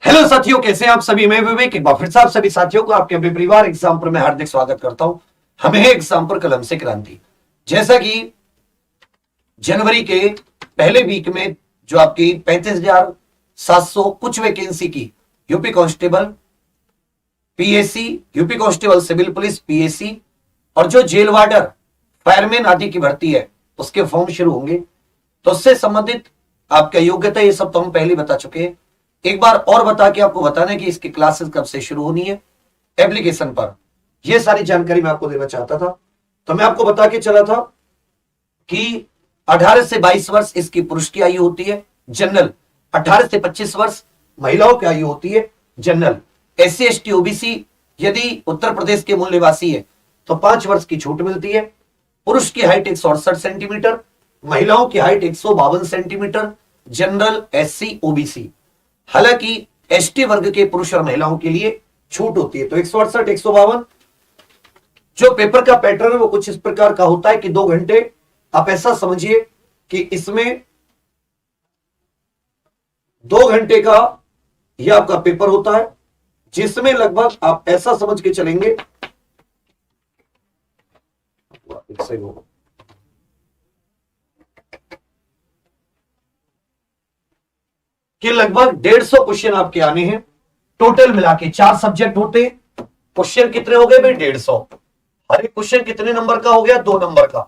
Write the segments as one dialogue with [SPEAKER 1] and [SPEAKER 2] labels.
[SPEAKER 1] Hello साथियों, कैसे हैं आप सभी। मैं विवेक एक बार फिर से आप सभी साथियों को आपके अपने परिवार एग्जाम पर मैं हार्दिक स्वागत करता हूं। हमें है एग्जाम पर कलम से क्रांति। जैसा कि जनवरी के पहले वीक में जो आपकी 35,700 कुछ वैकेंसी की UP constable, PSC, UP constable civil police PSC और जो जेल वार्डर, फायरमैन आदि की भर्ती है उसके फॉर्म शुरू होंगे। तो उससे संबंधित आपका योग्यता ये सब तो हम पहले बता चुके हैं। एक बार और बता के आपको बताना है कि इसकी क्लासेस कब से शुरू होनी है एप्लीकेशन पर, यह सारी जानकारी मैं आपको देना चाहता था। तो मैं आपको बता के चला था कि 18 से 22 वर्ष इसकी पुरुष की आयु होती है जनरल, 18 से 25 वर्ष महिलाओं की आयु होती है जनरल। SC ST OBC यदि उत्तर प्रदेश के मूल निवासी है तो 5 वर्ष की छूट मिलती है। पुरुष की हाइट 168 सेंटीमीटर, महिलाओं की height 152 centimetre, general, SC OBC। हालांकि एसटी वर्ग के पुरुष और महिलाओं के लिए छूट होती है। तो 168 152 जो पेपर का पैटर्न है वो कुछ इस प्रकार का होता है कि 2 घंटे आप ऐसा समझिए कि इसमें 2 घंटे का यह आपका पेपर होता है, जिसमें लगभग आप ऐसा समझ के चलेंगे कि लगभग 150 क्वेश्चन आपके आने हैं। टोटल मिला के 4 सब्जेक्ट होते हैं। क्वेश्चन कितने हो गए भाई? 150। हर एक क्वेश्चन कितने नंबर का हो गया? 2 नंबर का।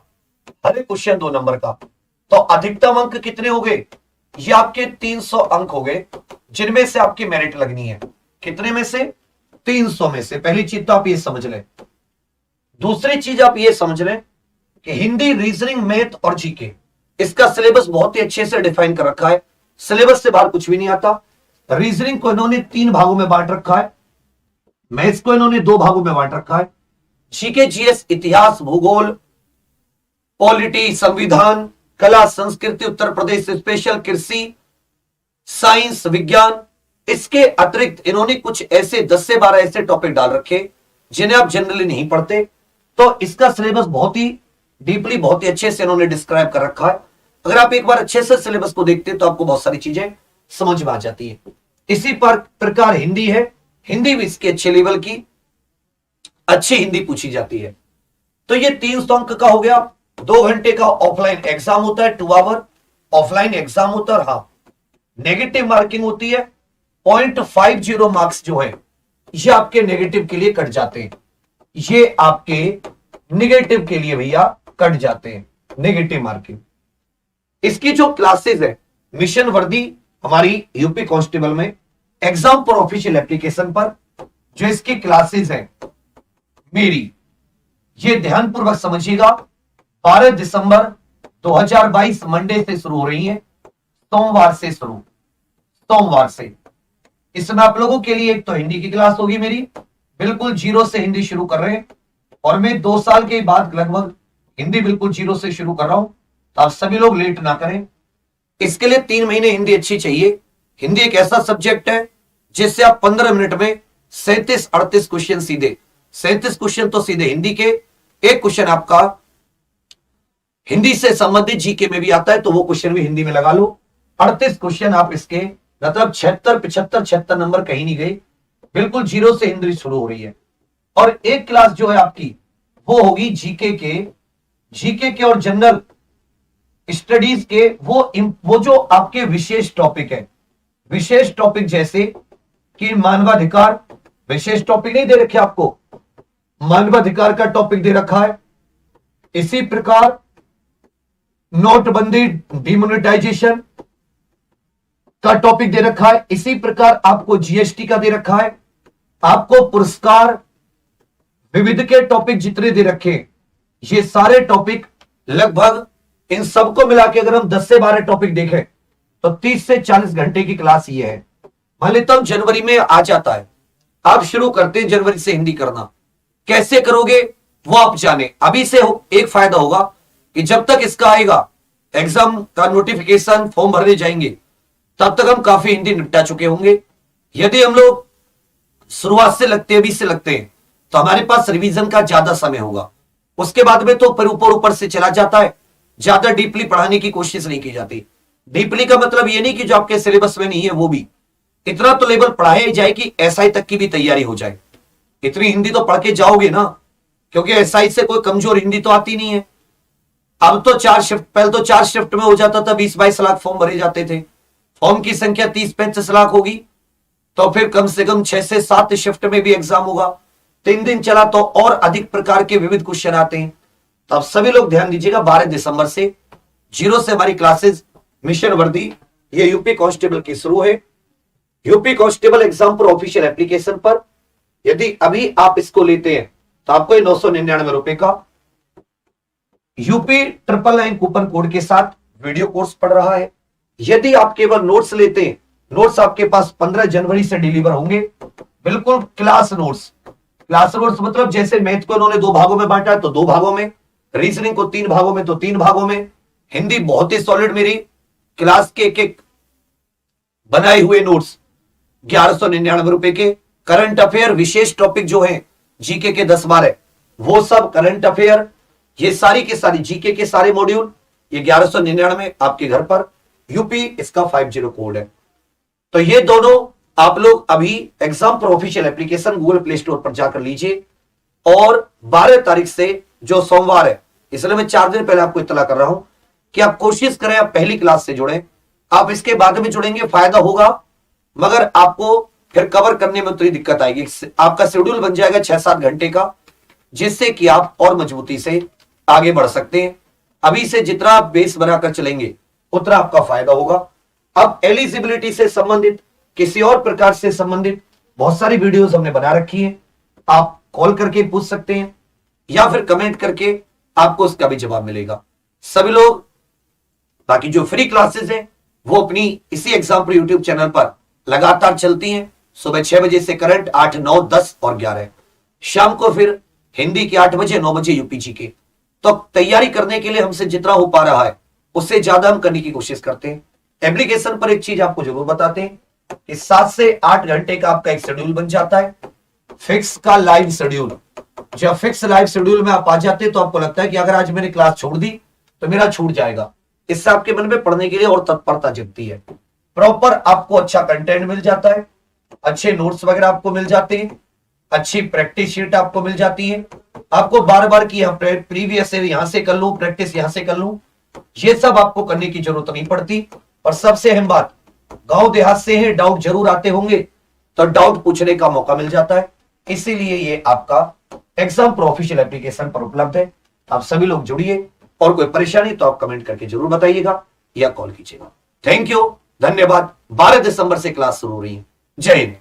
[SPEAKER 1] हर एक क्वेश्चन 2 नंबर का। तो अधिकतम अंक कितने हो गए? ये आपके 300 अंक हो गए, जिनमें से आपकी मेरिट लगनी है। कितने में से? 300 में से। पहली चीज तो आप ये समझ लें। दूसरी चीज आप ये समझ लें कि हिंदी, रीजनिंग, मैथ और जीके इसका सिलेबस बहुत ही अच्छे से डिफाइन कर रखा है। सिलेबस से बाहर कुछ भी नहीं आता। रीजनिंग को इन्होंने 3 भागों में बांट रखा है, मैथ्स को इन्होंने 2 भागों में बांट रखा है, जीके जीएस इतिहास, भूगोल, पॉलिटी, संविधान, कला, संस्कृति, उत्तर प्रदेश स्पेशल, कृषि, साइंस, विज्ञान। इसके अतिरिक्त इन्होंने कुछ ऐसे 10 से 12 ऐसे टॉपिक डाल रखे जिन्हें आप जनरली नहीं पढ़ते। तो इसका सिलेबस बहुत ही डीपली, बहुत ही अच्छे से इन्होंने डिस्क्राइब कर रखा है। अगर आप एक बार अच्छे से सिलेबस को देखते हैं तो आपको बहुत सारी चीजें समझ में आ जाती है। इसी प्रकार हिंदी है, हिंदी भी इसके अच्छे लेवल की अच्छी हिंदी पूछी जाती है। तो ये 300 अंक का हो गया। 2 घंटे का ऑफलाइन एग्जाम होता है, 2 आवर ऑफलाइन एग्जाम होता है। हाँ, नेगेटिव मार्किंग होती है। 0.50 मार्क्स जो है ये आपके नेगेटिव के लिए कट जाते हैं। ये आपके नेगेटिव के लिए भैया कट जाते हैं, नेगेटिव मार्किंग। इसकी जो क्लासेस है मिशन वर्दी हमारी यूपी कांस्टेबल में एग्जाम पर ऑफिशियल एप्लीकेशन पर जो इसकी क्लासेस है मेरी, ये ध्यानपूर्वक समझिएगा। 12 दिसंबर 2022 मंडे से शुरू हो रही है, सोमवार से शुरू, सोमवार से। इसमें आप लोगों के लिए एक तो हिंदी की क्लास होगी मेरी, बिल्कुल 0 से हिंदी शुरू कर रहे हैं। और मैं 2 साल के बाद लगभग हिंदी बिल्कुल 0 से शुरू कर रहा हूं, तो आप सभी लोग लेट ना करें। इसके लिए 3 महीने हिंदी अच्छी चाहिए। हिंदी एक ऐसा सब्जेक्ट है जिससे आप 15 मिनट में 37-38 क्वेश्चन सीधे, 37 क्वेश्चन तो सीधे हिंदी के, एक क्वेश्चन आपका हिंदी से संबंधित जीके में भी आता है तो वो क्वेश्चन भी हिंदी में लगा लो। 38 क्वेश्चन आप इसके, मतलब 76 नंबर कहीं नहीं गए, बिल्कुल 0 से हिंदी शुरू हो रही है। और एक क्लास जो है आपकी वो होगी जीके के और जनरल स्टडीज के, वो जो आपके विशेष टॉपिक है, विशेष टॉपिक जैसे कि मानवाधिकार, विशेष टॉपिक नहीं दे रखे आपको, मानवाधिकार का टॉपिक दे रखा है। इसी प्रकार नोटबंदी, डिमोनेटाइजेशन का टॉपिक दे रखा है। इसी प्रकार आपको जीएसटी का दे रखा है। आपको पुरस्कार, विविध के टॉपिक जितने दे रखे, ये सारे टॉपिक लगभग इन सबको मिला के अगर हम 10 से 12 टॉपिक देखें तो 30 से 40 घंटे की क्लास ये है। मान लेता हूं जनवरी में आ जाता है, आप शुरू करते हैं जनवरी से हिंदी करना। कैसे करोगे वो आप जाने। अभी से एक फायदा होगा कि जब तक इसका आएगा एग्जाम का नोटिफिकेशन, फॉर्म भरने जाएंगे, तब तक हम काफी हिंदी निपटा चुके होंगे। यदि हम लोग शुरुआत से लगते हैं, 20 से लगते हैं, तो हमारे पास रिवीजन का ज्यादा समय होगा। उसके बाद में तो ऊपर से चला जाता है, ज्यादा डीपली पढ़ाने की कोशिश नहीं की जाती। डीपली का मतलब ये नहीं कि जो आपके सिलेबस में नहीं है वो भी, इतना तो लेवल पढ़ाया जाए कि एसआई तक की भी तैयारी हो जाए। इतनी हिंदी तो पढ़ के जाओगे ना, क्योंकि एसआई से कोई कमजोर हिंदी तो आती नहीं है। अब तो 4 शिफ्ट, पहले तो 4 शिफ्ट में हो जाता था, 20-22 लाख फॉर्म भरे जाते थे। फॉर्म की संख्या 30-35 लाख होगी तो फिर कम से कम 6 से 7 शिफ्ट में भी एग्जाम होगा। 3 दिन चला तो और अधिक प्रकार के विविध क्वेश्चन आते हैं। तो अब सभी लोग ध्यान दीजिएगा, 12 दिसंबर से 0 से हमारी क्लासेस मिशन वर्दी ये यूपी कांस्टेबल की शुरू है। यूपी कांस्टेबल एग्जाम पर ऑफिशियल एप्लीकेशन पर यदि अभी आप इसको लेते हैं तो आपको 999 रुपए का यूपी 999 कूपन कोड के साथ वीडियो कोर्स पढ़ रहा है। यदि आप केवल नोट्स लेते हैं, नोट्स आपके पास 15 जनवरी से डिलीवर होंगे, बिल्कुल क्लास नोट्स। क्लास नोट्स मतलब जैसे मैथ को उन्होंने 2 भागों में बांटा है तो 2 भागों में, रीजनिंग को 3 भागों में तो 3 भागों में, हिंदी बहुत ही सॉलिड मेरी क्लास के एक बनाए हुए नोट्स 1199 रुपए के। करंट अफेयर विशेष टॉपिक जो है जीके के 10-12 वो सब करंट अफेयर, ये सारी के सारी जीके के सारे मॉड्यूल ये 1199 आपके घर पर। यूपी इसका 50 कोड है। तो ये दोनों आप लोग अभी एग्जाम पर official application Google play store पर जाकर लीजिए। और 12 तारीख से जो सोमवार है, इसलिए मैं 4 दिन पहले आपको इत्तला कर रहा हूं कि आप कोशिश करें आप पहली क्लास से जुड़ें। आप इसके बाद में जुड़ेंगे फायदा होगा, मगर आपको फिर कवर करने में उतनी दिक्कत आएगी। आपका शेड्यूल बन जाएगा 6-7 घंटे का, जिससे कि आप और मजबूती से आगे बढ़ सकते हैं। अभी से जितना आप बेस बनाकर चलेंगे उतना आपका फायदा होगा। अब एलिजिबिलिटी से संबंधित, किसी और प्रकार से संबंधित बहुत सारी वीडियोस हमने बना रखी है, आप कॉल करके पूछ सकते हैं या फिर कमेंट करके आपको उसका भी जवाब मिलेगा। सभी लोग बाकी जो फ्री क्लासेस हैं वो अपनी इसी एग्जाम पर यूट्यूब चैनल पर लगातार चलती हैं। सुबह 6 बजे से करंट, 8, 9, 10 और 11, शाम को फिर हिंदी के 8 बजे 9 बजे यूपीजी के। तो तैयारी करने के लिए हमसे जितना हो पा रहा है उससे ज्यादा हम करने की कोशिश करते हैं। एप्लीकेशन पर एक चीज आपको जरूर बताते हैं कि 7 से 8 घंटे का आपका एक शेड्यूल बन जाता है, फिक्स का लाइव शेड्यूल। जब फिक्स लाइव शेड्यूल में आप आ जाते हैं तो आपको लगता है कि अगर आज मैंने क्लास छोड़ दी तो मेरा छूट जाएगा। इससे आपके मन में पढ़ने के लिए और तत्परता जगती है। प्रॉपर आपको अच्छा कंटेंट मिल जाता है, अच्छे नोट्स वगैरह आपको मिल जाते हैं, अच्छी प्रैक्टिस शीट आपको मिल जाती है। आपको बार बार की प्रीवियस यहां से कर लूं, प्रैक्टिस यहां से कर लूं, ये सब आपको करने की जरूरत नहीं पड़ती। और सबसे अहम बात, गांव देहात से है, डाउट जरूर आते होंगे तो डाउट पूछने का मौका मिल जाता है। इसीलिए ये आपका एग्जाम प्रो ऑफिशियल एप्लीकेशन पर उपलब्ध है। आप सभी लोग जुड़िए और कोई परेशानी तो आप कमेंट करके जरूर बताइएगा या कॉल कीजिएगा। थैंक यू, धन्यवाद। 12 दिसंबर से क्लास शुरू हो रही है। जय हिंद।